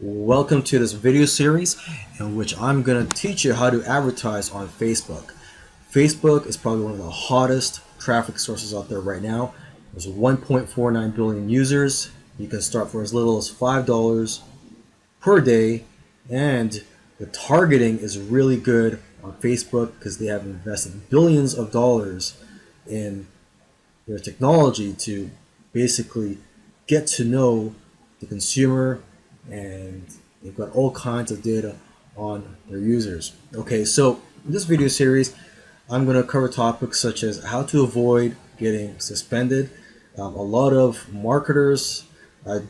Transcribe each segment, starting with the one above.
Welcome to this video series in which I'm going to teach you how to advertise on Facebook. Facebook is probably one of the hottest traffic sources out there right now. There's 1.49 billion users. You can start for as little as $5 per day, and the targeting is really good on Facebook because they have invested billions of dollars in their technology to basically get to know the consumer, and they've got all kinds of data on their users. Okay, so in this video series, I'm going to cover topics such as how to avoid getting suspended. A lot of marketers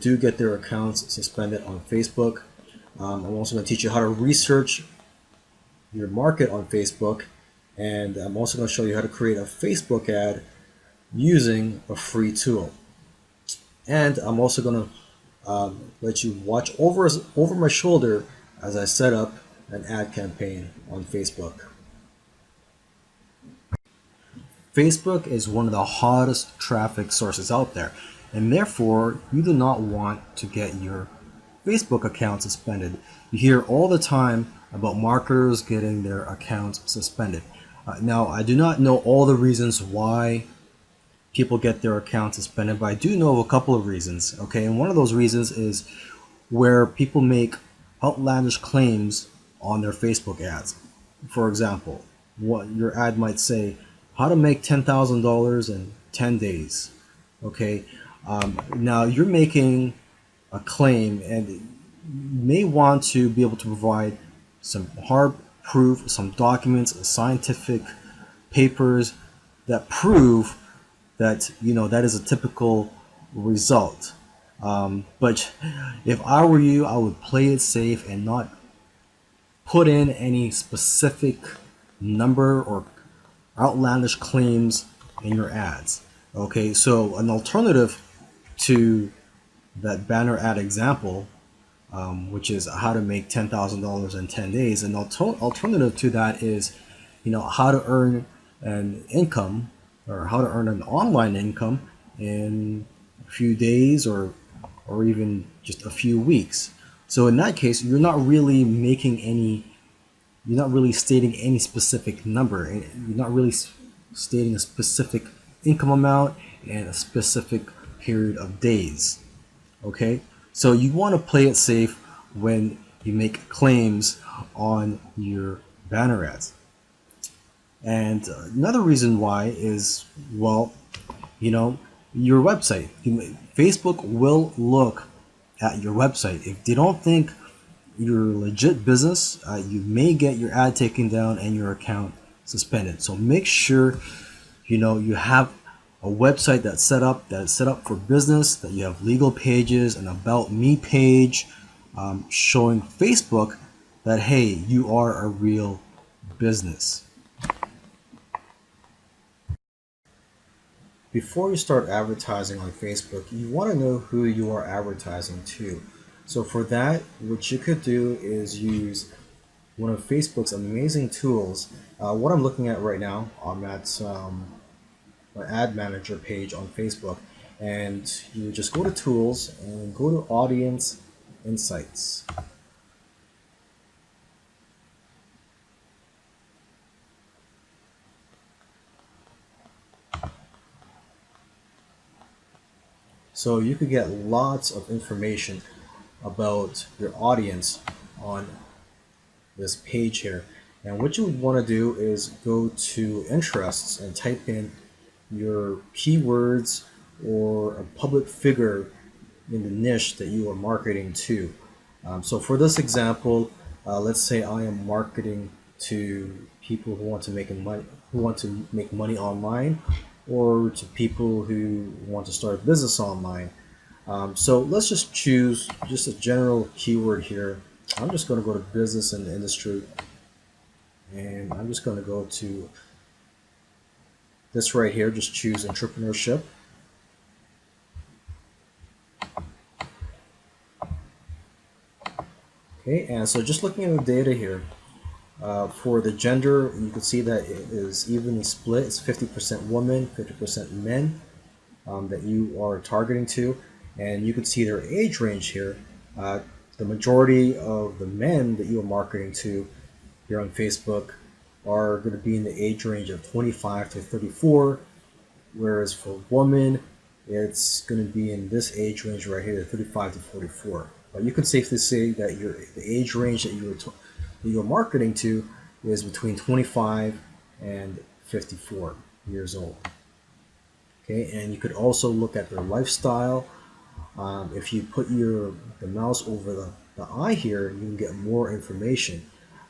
do get their accounts suspended on Facebook. I'm also going to teach you how to research your market on Facebook, and I'm also going to show you how to create a Facebook ad using a free tool. And I'm also going to let you watch over my shoulder as I set up an ad campaign on Facebook. Facebook is one of the hottest traffic sources out there, and therefore you do not want to get your Facebook account suspended. You hear all the time about marketers getting their accounts suspended. Now, I do not know all the reasons why people get their accounts suspended, but I do know of a couple of reasons. Okay, and one of those reasons is where people make outlandish claims on their Facebook ads. For example, what your ad might say, how to make $10,000 in 10 days. Okay, now you're making a claim, and you may want to be able to provide some hard proof, some documents, scientific papers that prove that that is a typical result. But if I were you, I would play it safe and not put in any specific number or outlandish claims in your ads. Okay, so an alternative to that banner ad example, which is how to make $10,000 in 10 days, an alternative to that is how to earn an income, or how to earn an online income in a few days or even just a few weeks. So in that case, you're not really stating any specific number. You're not really stating a specific income amount and a specific period of days. Okay, so you want to play it safe when you make claims on your banner ads. And another reason why is, well, your website. Facebook will look at your website. If they don't think you're a legit business, you may get your ad taken down and your account suspended. So make sure you have a website that's set up for business, that you have legal pages, an about me page, showing Facebook that, hey, you are a real business. Before you start advertising on Facebook, you want to know who you are advertising to. So for that, what you could do is use one of Facebook's amazing tools. What I'm looking at right now, I'm at my ad manager page on Facebook, and you just go to Tools and go to Audience Insights. So you could get lots of information about your audience on this page here. And what you would want to do is go to interests and type in your keywords or a public figure in the niche that you are marketing to. So for this example, let's say I am marketing to people who want to make money online, or to people who want to start a business online. So let's just choose just a general keyword here. I'm just going to go to business and industry, and I'm just going to go to this right here. Just choose entrepreneurship. Okay, and so just looking at the data here, for the gender, you can see that it is evenly split. It's 50% women, 50% men that you are targeting to. And you can see their age range here. the majority of the men that you are marketing to here on Facebook are going to be in the age range of 25 to 34, whereas for women, it's going to be in this age range right here, 35 to 44. But you can safely say that the age range that you're marketing to is between 25 and 54 years old. Okay, and you could also look at their lifestyle. If you put the mouse over the eye here, you can get more information.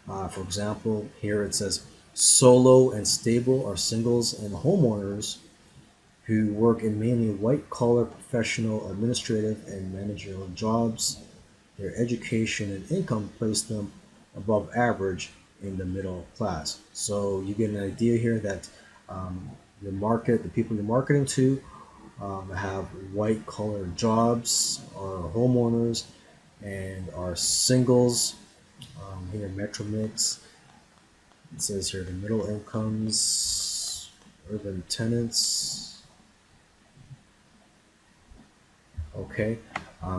For example, here it says solo and stable are singles and homeowners who work in mainly white-collar professional, administrative, and managerial jobs. Their education and income place them above average in the middle class. So you get an idea here that the people you're marketing to, have white-collar jobs, are homeowners, and are singles. Here, Metromix, it says here the middle incomes, urban tenants. Okay,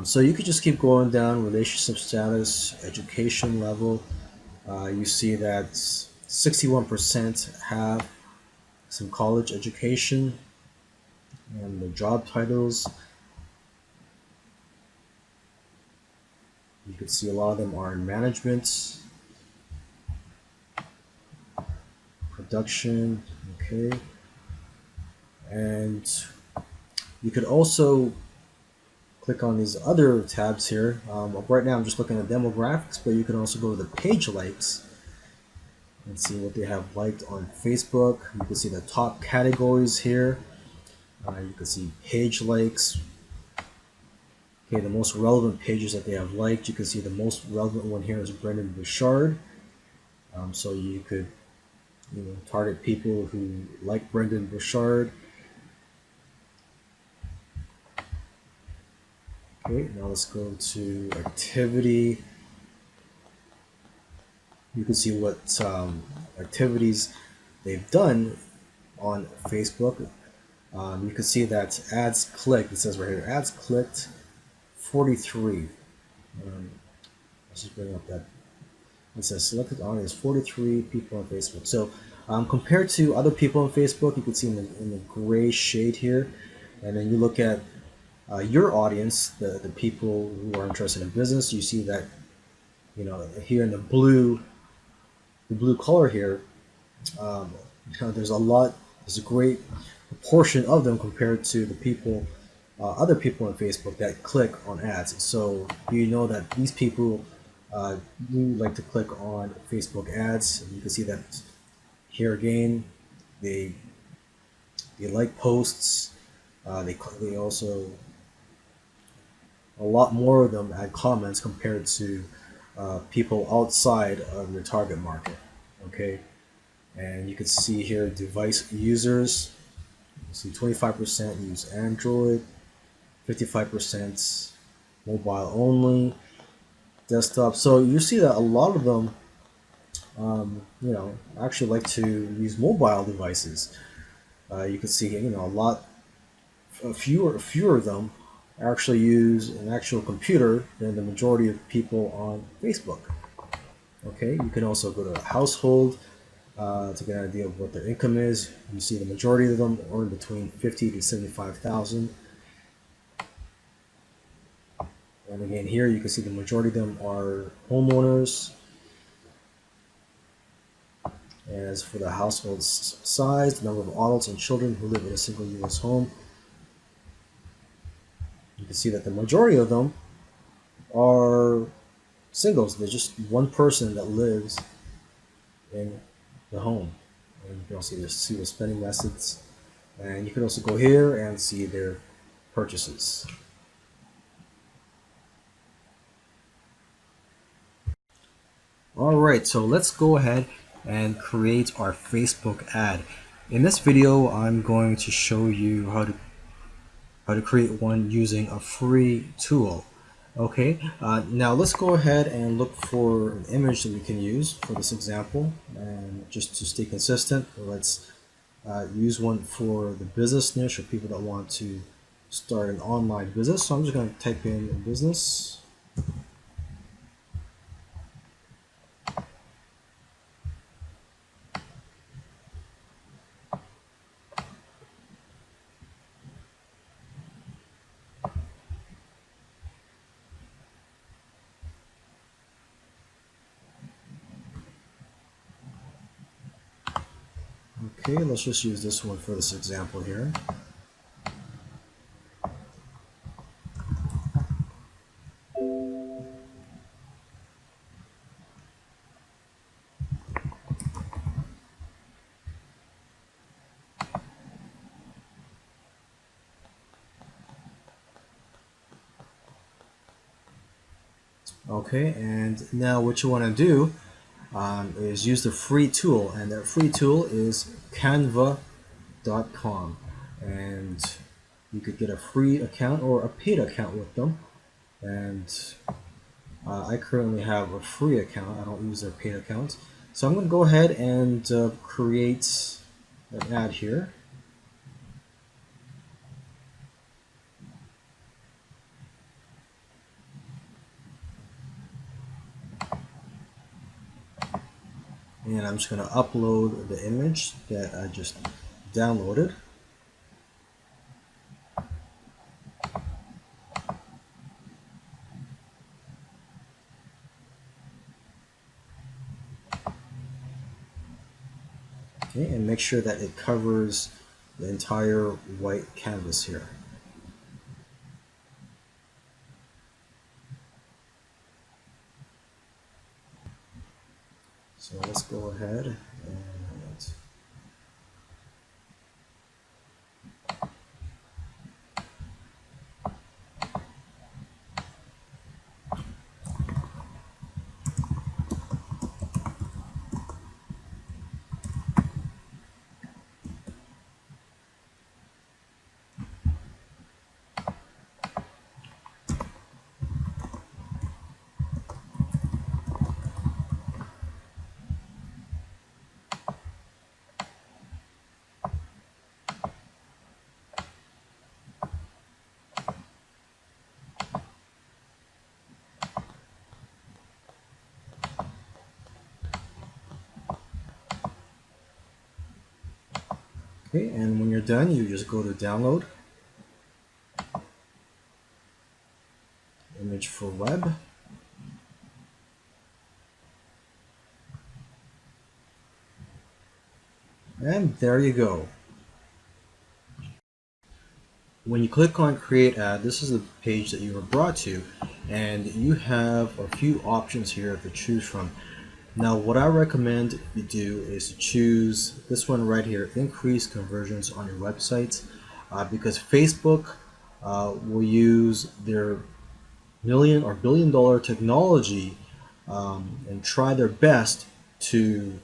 so you could just keep going down, relationship status, education level. You see that 61% have some college education, and the job titles, you can see a lot of them are in management, production, okay. And you could also click on these other tabs here. Right now I'm just looking at demographics, but you can also go to the page likes and see what they have liked on Facebook. You can see the top categories here. You can see page likes. Okay, the most relevant pages that they have liked. You can see the most relevant one here is Brendon Burchard. So you could target people who like Brendon Burchard. Okay, now let's go to activity. You can see what activities they've done on Facebook. You can see that ads clicked, it says right here, ads clicked 43. Let's just bring up that. It says selected audience 43 people on Facebook. So compared to other people on Facebook, you can see in the gray shade here, and then you look at your audience, the people who are interested in business. You see that here in the blue color here, there's a great proportion of them compared to the people, other people on Facebook that click on ads. So you know that these people do like to click on Facebook ads. You can see that here again, they like posts. They also, a lot more of them add comments compared to people outside of your target market. Okay, and you can see here device users. You see 25% use Android, 55% mobile only, desktop. So you see that a lot of them, actually like to use mobile devices. You can see, fewer of them actually use an actual computer than the majority of people on Facebook. Okay, you can also go to household to get an idea of what their income is. You see the majority of them earn between 50 to 75,000. And again, here you can see the majority of them are homeowners. And as for the household size, the number of adults and children who live in a single U.S. home, you can see that the majority of them are singles. There's just one person that lives in the home. And you can also see the spending methods. And you can also go here and see their purchases. Alright, so let's go ahead and create our Facebook ad. In this video, I'm going to show you how to create one using a free tool. Okay, now let's go ahead and look for an image that we can use for this example, and just to stay consistent, let's use one for the business niche or people that want to start an online business. So I'm just going to type in business. Okay, let's just use this one for this example here. Okay, and now what you want to do is use the free tool, and that free tool is canva.com, and you could get a free account or a paid account with them. And I currently have a free account. I don't use their paid account, so I'm going to go ahead and create an ad here. And I'm just going to upload the image that I just downloaded. Okay, and make sure that it covers the entire white canvas here. So let's go ahead and okay, and when you're done, you just go to download, image for web, and there you go. When you click on create ad, this is the page that you were brought to, and you have a few options here to choose from. Now what I recommend you do is to choose this one right here, increase conversions on your website, because Facebook will use their million or billion dollar technology and try their best to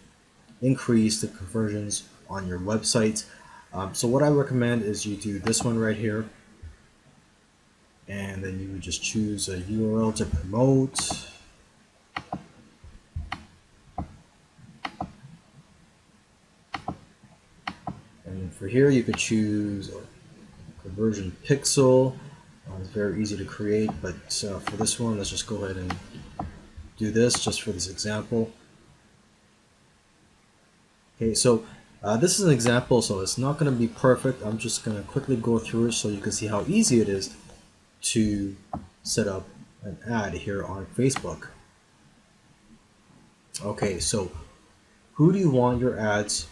increase the conversions on your website. So what I recommend is you do this one right here, and then you would just choose a URL to promote. And for here you could choose a conversion pixel. It's very easy to create, but for this one, let's just go ahead and do this just for this example. Okay, so this is an example, so it's not going to be perfect. I'm just going to quickly go through it so you can see how easy it is to set up an ad here on Facebook. Okay, so who do you want your ads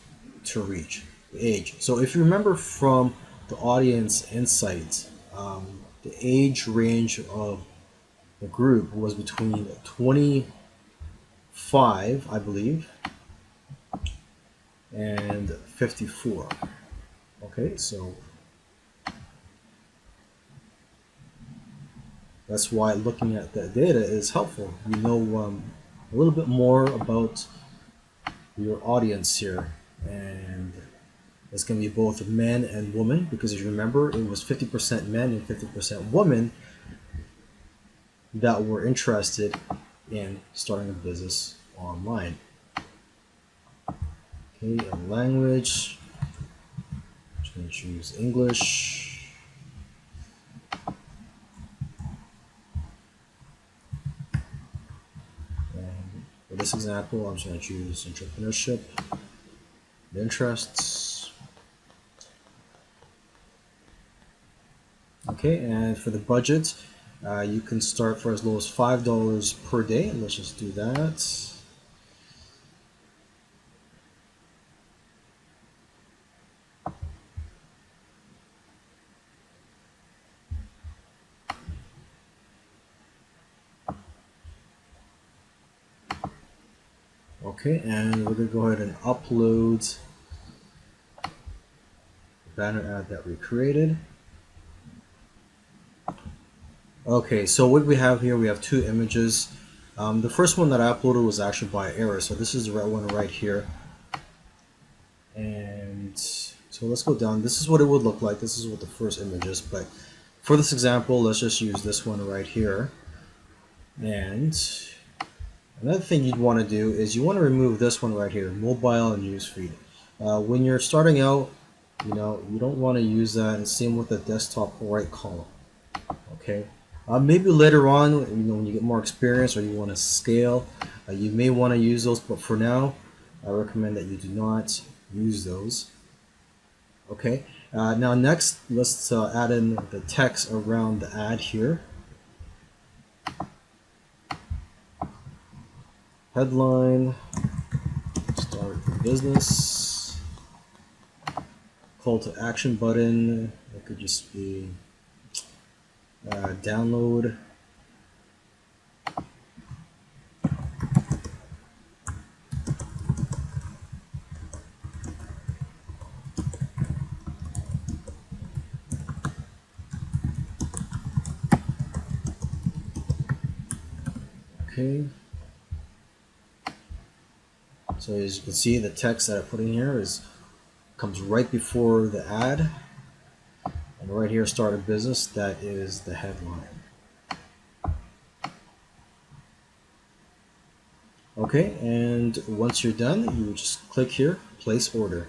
to reach? The age. So if you remember from the audience insights, the age range of the group was between 25, I believe, and 54. Okay, so that's why looking at that data is helpful. You know a little bit more about your audience here, and it's going to be both men and women, because if you remember, it was 50% men and 50% women that were interested in starting a business online. Okay, a language, I'm just going to choose English. And for this example, I'm just going to choose entrepreneurship, interests. Okay, and for the budget, you can start for as low as $5 per day. Let's just do that. Okay, and we're gonna go ahead and upload the banner ad that we created. Okay, so what we have here, we have two images. The first one that I uploaded was actually by error, so this is the right one right here. And so let's go down. This is what it would look like. This is what the first image is, but for this example, let's just use this one right here. And another thing you'd want to do is you want to remove this one right here, mobile and newsfeed. When you're starting out, you don't want to use that, and same with the desktop right column. Okay, maybe later on, when you get more experience or you want to scale, you may want to use those, but for now, I recommend that you do not use those. Okay, now next, let's add in the text around the ad here. Headline, start business, call to action button, it could just be download. Okay. So as you can see, the text that I put in here comes right before the ad, and right here, start a business. That is the headline. Okay, and once you're done, you just click here, place order.